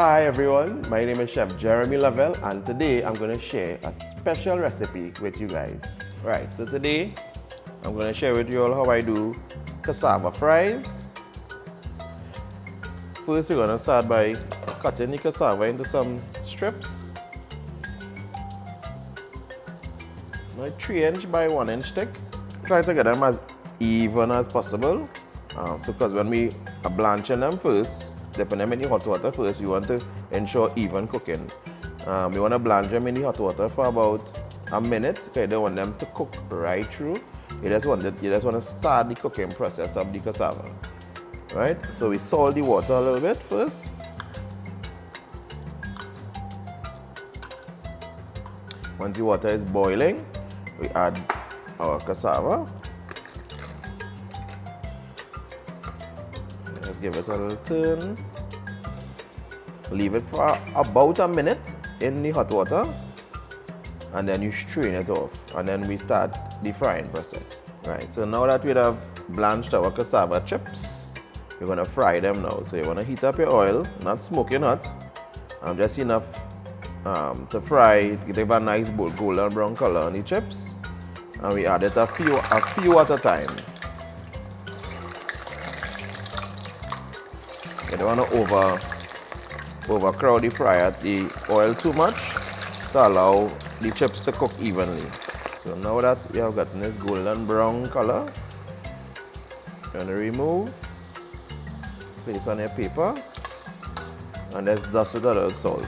Hi everyone, my name is Chef Jeremy Lovell and today I'm going to share a special recipe with you guys. Right, so today I'm going to share with you all how I do cassava fries. First we're going to start by cutting the cassava into some strips. Like 3" by 1" thick. Try to get them as even as possible. So because when we are blanching them first, dipping them in the hot water first, we want to ensure even cooking. We want to blanch them in the hot water for about a minute. Okay, you don't want them to cook right through. You just want to start the cooking process of the cassava. Right? So we salt the water a little bit first. Once the water is boiling, we add our cassava. Let's give it a little turn. Leave it for about a minute in the hot water, and then you strain it off, and then we start the frying process. Right, so now that we have blanched our cassava chips, we're going to fry them now. So you want to heat up your oil, not smoking hot, just enough to fry, give a nice golden brown color on the chips, and we add it a few at a time. You don't want to overcrowd the fry at the oil too much to allow the chips to cook evenly. So now that we have gotten this golden brown color, you're going to remove, place on your paper, and let's dust with a little salt.